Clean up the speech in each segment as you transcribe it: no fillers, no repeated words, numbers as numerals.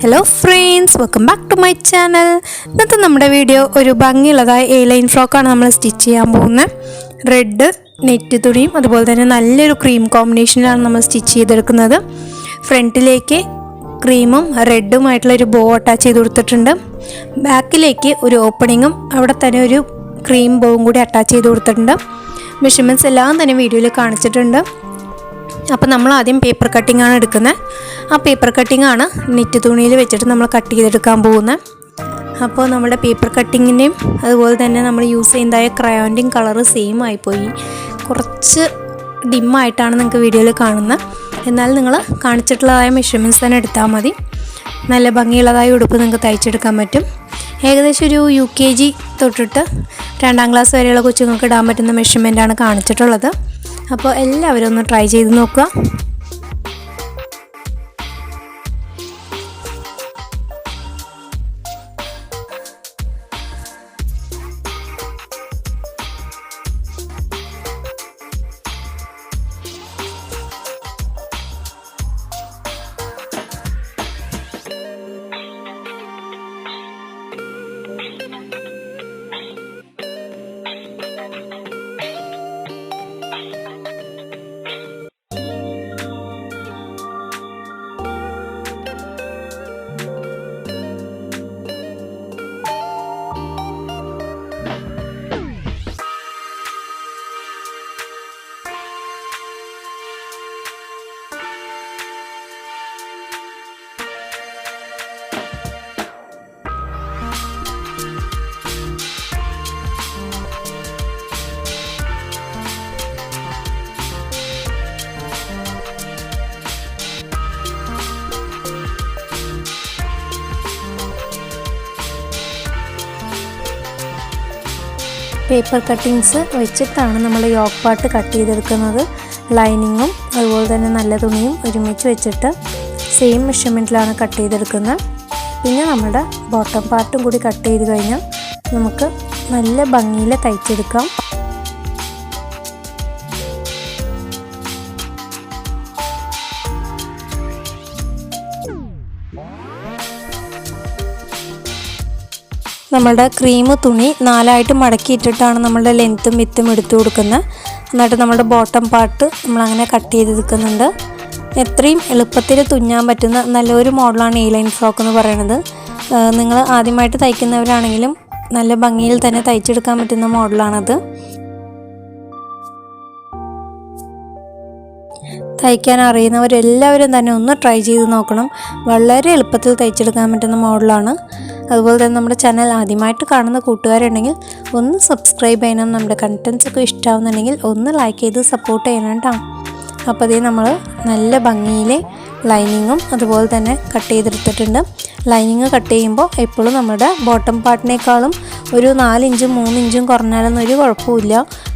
Hello friends, welcome back to my channel. ഇന്നത്തെ നമ്മുടെ video ഒരു ഭംഗിയുള്ളതായ A-line ഫ്രോക്കാണ് നമ്മൾ സ്റ്റിച്ച് ചെയ്യാൻ പോകുന്നത്. റെഡ് നെറ്റ് തുണിയും അതുപോലെ തന്നെ നല്ലൊരു ക്രീം കോമ്പിനേഷനിലാണ് നമ്മൾ സ്റ്റിച്ച് ചെയ്തെടുക്കുന്നത്. ഫ്രണ്ടിലേക്ക് ക്രീമും റെഡുമായിട്ടുള്ള ഒരു ബോ അറ്റാച്ച് ചെയ്ത് കൊടുത്തിട്ടുണ്ട്. ബാക്കിലേക്ക് ഒരു ഓപ്പണിങ്ങും അവിടെ തന്നെ ഒരു ക്രീം ബോവും കൂടി അറ്റാച്ച് ചെയ്ത് കൊടുത്തിട്ടുണ്ട്. മെഷർമെൻറ്റ്സ് എല്ലാം തന്നെ വീഡിയോയിൽ കാണിച്ചിട്ടുണ്ട്. അപ്പോൾ നമ്മൾ ആദ്യം പേപ്പർ കട്ടിംഗ് ആണ് എടുക്കുന്നത്. ആ പേപ്പർ കട്ടിംഗ് ആണ് നെറ്റ് തുണിയിൽ വെച്ചിട്ട് നമ്മൾ കട്ട് ചെയ്തെടുക്കാൻ പോകുന്നത്. അപ്പോൾ നമ്മുടെ പേപ്പർ കട്ടിങ്ങിൻ്റെയും അതുപോലെ തന്നെ നമ്മൾ യൂസ് ചെയ്യുന്നതായ ക്രയോൻ്റെയും കളറ് സെയിം ആയിപ്പോയി. കുറച്ച് ഡിമ്മായിട്ടാണ് നിങ്ങൾക്ക് വീഡിയോയിൽ കാണുന്നത്. എന്നാൽ നിങ്ങൾ കാണിച്ചിട്ടുള്ളതായ മെഷർമെൻറ്റ്സ് തന്നെ എടുത്താൽ മതി. നല്ല ഭംഗിയുള്ളതായ ഉടുപ്പ് നിങ്ങൾക്ക് തയ്ച്ചെടുക്കാൻ പറ്റും. ഏകദേശം ഒരു UKG തൊട്ടിട്ട് 2ാം ക്ലാസ് വരെയുള്ള കൊച്ചുങ്ങൾക്ക് ഇടാൻ പറ്റുന്ന മെഷർമെൻറ്റാണ് കാണിച്ചിട്ടുള്ളത്. അപ്പോൾ എല്ലാവരും ഒന്ന് ട്രൈ ചെയ്ത് നോക്കുക. പേപ്പർ കട്ടിങ്സ് വെച്ചിട്ടാണ് നമ്മൾ യോക്ക് പാർട്ട് കട്ട് ചെയ്തെടുക്കുന്നത്. ലൈനിങ്ങും അതുപോലെ തന്നെ നല്ല തുണിയും ഒരുമിച്ച് വെച്ചിട്ട് സെയിം മെഷർമെൻറ്റിലാണ് കട്ട് ചെയ്തെടുക്കുന്നത്. പിന്നെ നമ്മുടെ ബോട്ടം പാർട്ടും കൂടി കട്ട് ചെയ്ത് കഴിഞ്ഞാൽ നമുക്ക് നല്ല ഭംഗിയിൽ തയ്ച്ചെടുക്കാം. നമ്മളുടെ ക്രീം തുണി 4ആയിട്ട് മടക്കിയിട്ടിട്ടാണ് നമ്മളുടെ ലെങ്ത്തും വിത്തും എടുത്തു കൊടുക്കുന്നത്. എന്നിട്ട് നമ്മുടെ ബോട്ടം പാർട്ട് നമ്മളങ്ങനെ കട്ട് ചെയ്തെടുക്കുന്നുണ്ട്. എത്രയും എളുപ്പത്തിൽ തുന്നാൻ പറ്റുന്ന നല്ലൊരു മോഡലാണ് A-line ഫ്രോക്ക് എന്ന് പറയുന്നത്. നിങ്ങൾ ആദ്യമായിട്ട് തയ്ക്കുന്നവരാണെങ്കിലും നല്ല ഭംഗിയിൽ തന്നെ തയ്ച്ചെടുക്കാൻ പറ്റുന്ന മോഡലാണത്. തയ്ക്കാൻ അറിയുന്നവരെല്ലാവരും തന്നെ ഒന്ന് ട്രൈ ചെയ്ത് നോക്കണം. വളരെ എളുപ്പത്തിൽ തയ്ച്ചെടുക്കാൻ പറ്റുന്ന മോഡലാണ്. അതുപോലെ തന്നെ നമ്മുടെ ചാനൽ ആദ്യമായിട്ട് കാണുന്ന കൂട്ടുകാരുണ്ടെങ്കിൽ ഒന്ന് സബ്സ്ക്രൈബ് ചെയ്യണം. നമ്മുടെ കണ്ടൻസ് ഒക്കെ ഇഷ്ടമാവുന്നുണ്ടെങ്കിൽ ഒന്ന് ലൈക്ക് ചെയ്ത് സപ്പോർട്ട് ചെയ്യണം കേട്ടോ. അപ്പോൾ അതേ നമ്മൾ നല്ല ഭംഗിയിൽ ലൈനിങ്ങും അതുപോലെ തന്നെ കട്ട് ചെയ്തെടുത്തിട്ടുണ്ട്. ലൈനിങ് കട്ട് ചെയ്യുമ്പോൾ എപ്പോഴും നമ്മുടെ ബോട്ടം പാർട്ടിനേക്കാളും ഒരു 4 ഇഞ്ചും 3 ഇഞ്ചും കുറഞ്ഞാലൊന്നും ഒരു കുഴപ്പമില്ല.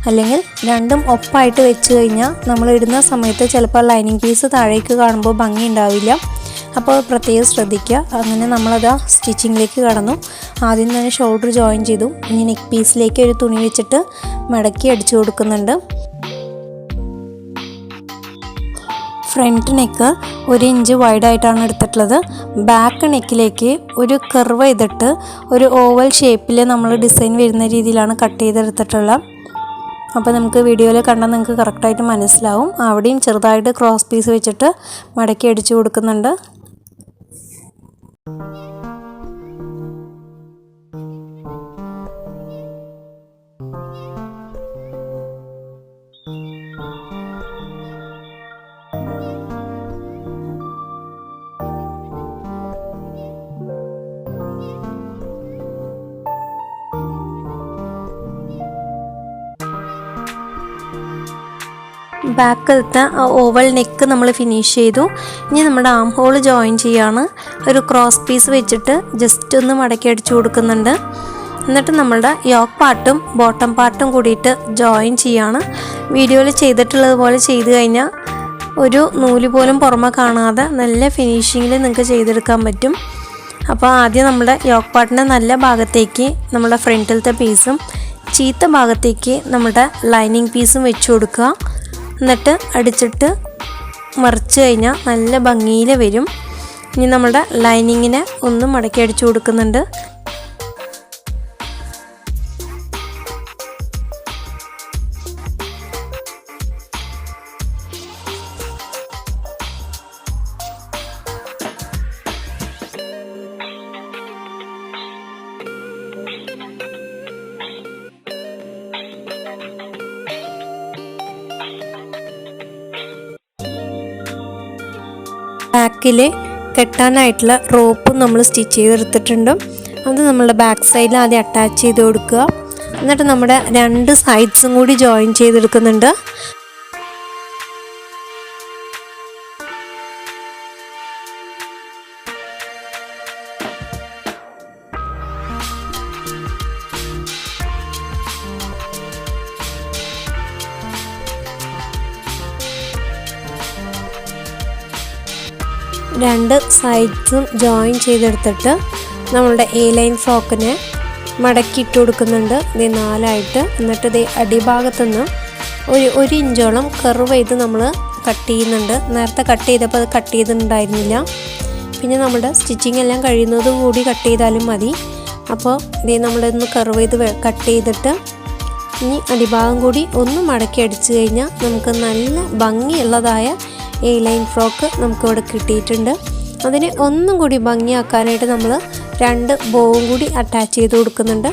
അല്ലെങ്കിൽ രണ്ടും ഒപ്പായിട്ട് വെച്ച് കഴിഞ്ഞാൽ നമ്മൾ ഇടുന്ന സമയത്ത് ചിലപ്പോൾ ലൈനിങ് പീസ് താഴേക്ക് കാണുമ്പോൾ ഭംഗി ഉണ്ടാവില്ല. അപ്പോൾ പ്രത്യേകം ശ്രദ്ധിക്കുക. അങ്ങനെ നമ്മളത് സ്റ്റിച്ചിങ്ങിലേക്ക് കടന്നു. ആദ്യം തന്നെ ഷോൾഡർ ജോയിൻ ചെയ്തു. ഇനി നെക്ക് പീസിലേക്ക് ഒരു തുണി വെച്ചിട്ട് മടക്കി അടിച്ചു കൊടുക്കുന്നുണ്ട്. ഫ്രണ്ട് നെക്ക് 1 ഇഞ്ച് വൈഡായിട്ടാണ് എടുത്തിട്ടുള്ളത്. ബാക്ക് നെക്കിലേക്ക് ഒരു കർവ് ചെയ്തിട്ട് ഒരു ഓവൽ ഷേപ്പിൽ നമ്മൾ ഡിസൈൻ വരുന്ന രീതിയിലാണ് കട്ട് ചെയ്തെടുത്തിട്ടുള്ളത്. അപ്പോൾ നമുക്ക് വീഡിയോയിൽ കണ്ടാൽ നിങ്ങൾക്ക് കറക്റ്റായിട്ട് മനസ്സിലാവും. അവിടെയും ചെറുതായിട്ട് ക്രോസ് പീസ് വെച്ചിട്ട് മടക്കി അടിച്ചു കൊടുക്കുന്നുണ്ട്. ബാക്കിലത്തെ ഓവൽ നെക്ക് നമ്മൾ ഫിനിഷ് ചെയ്തു. ഇനി നമ്മുടെ ആം ഹോൾ ജോയിൻ ചെയ്യാണ്. ഒരു ക്രോസ് പീസ് വെച്ചിട്ട് ജസ്റ്റ് ഒന്ന് മടക്കി അടിച്ചു കൊടുക്കുന്നുണ്ട്. എന്നിട്ട് നമ്മളുടെ യോക്ക് പാർട്ടും ബോട്ടം പാർട്ടും കൂടിയിട്ട് ജോയിൻ ചെയ്യാണ്. വീഡിയോയിൽ ചെയ്തിട്ടുള്ളത് പോലെ ചെയ്ത് കഴിഞ്ഞാൽ ഒരു നൂല് പോലും പുറമെ കാണാതെ നല്ല ഫിനിഷിങ്ങിൽ നിങ്ങൾക്ക് ചെയ്തെടുക്കാൻ പറ്റും. അപ്പോൾ ആദ്യം നമ്മുടെ യോക്ക് പാർട്ടിൻ്റെ നല്ല ഭാഗത്തേക്ക് നമ്മുടെ ഫ്രണ്ടിലത്തെ പീസും ചീത്ത ഭാഗത്തേക്ക് നമ്മുടെ ലൈനിങ് പീസും വെച്ച് കൊടുക്കുക. എന്നിട്ട് അടിച്ചിട്ട് മറിച്ച് കഴിഞ്ഞാൽ നല്ല ഭംഗിയിൽ വരും. ഇനി നമ്മുടെ ലൈനിങ്ങിനെ ഒന്ന് മടക്കി അടിച്ചു കൊടുക്കുന്നുണ്ട്. ബാക്കിൽ കെട്ടാനായിട്ടുള്ള റോപ്പ് നമ്മൾ സ്റ്റിച്ച് ചെയ്തെടുത്തിട്ടുണ്ട്. അത് നമ്മളുടെ ബാക്ക് സൈഡിൽ ആദ്യം അറ്റാച്ച് ചെയ്ത് കൊടുക്കുക. എന്നിട്ട് നമ്മുടെ 2 സൈഡ്സും കൂടി ജോയിൻ ചെയ്തെടുക്കുന്നുണ്ട്. രണ്ട് സൈഡ്സും ജോയിൻ ചെയ്തെടുത്തിട്ട് നമ്മളുടെ ലൈൻ ഫ്രോക്കിനെ മടക്കിയിട്ട് കൊടുക്കുന്നുണ്ട്. ഇത് 4ആയിട്ട്. എന്നിട്ട് ഇത് അടിഭാഗത്തുനിന്ന് ഒരു ഇഞ്ചോളം കർവ് ചെയ്ത് നമ്മൾ കട്ട് ചെയ്യുന്നുണ്ട്. നേരത്തെ കട്ട് ചെയ്തപ്പോൾ അത് കട്ട് ചെയ്തിട്ടുണ്ടായിരുന്നില്ല. പിന്നെ നമ്മുടെ സ്റ്റിച്ചിങ് എല്ലാം കഴിയുന്നത് കൂടി കട്ട് ചെയ്താലും മതി. അപ്പോൾ ഇത് നമ്മളിന്ന് കർവ് ചെയ്ത് കട്ട് ചെയ്തിട്ട് ഇനി അടിഭാഗം കൂടി ഒന്ന് മടക്കി അടിച്ചു കഴിഞ്ഞാൽ നമുക്ക് നല്ല ഭംഗിയുള്ളതായ ലൈൻ ഫ്രോക്ക് നമുക്കിവിടെ കിട്ടിയിട്ടുണ്ട്. അതിനെ ഒന്നും കൂടി ഭംഗിയാക്കാനായിട്ട് നമ്മൾ 2 ബോവും കൂടി അറ്റാച്ച് ചെയ്ത് കൊടുക്കുന്നുണ്ട്.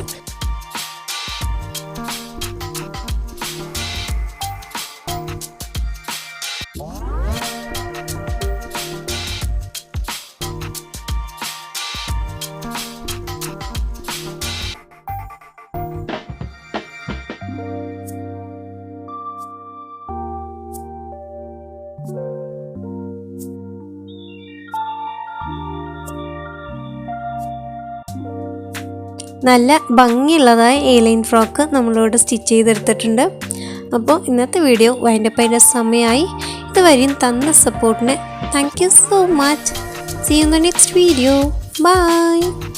നല്ല ഭംഗിയുള്ളതായ ലൈൻ ഫ്രോക്ക് നമ്മളിവിടെ സ്റ്റിച്ച് ചെയ്തെടുത്തിട്ടുണ്ട്. അപ്പോൾ ഇന്നത്തെ വീഡിയോ വൈൻഡപ്പ് ചെയ്യുന്ന സമയമായി. ഇതുവരെയും തന്ന സപ്പോർട്ടിന് thank you so much. See you in the next video. By.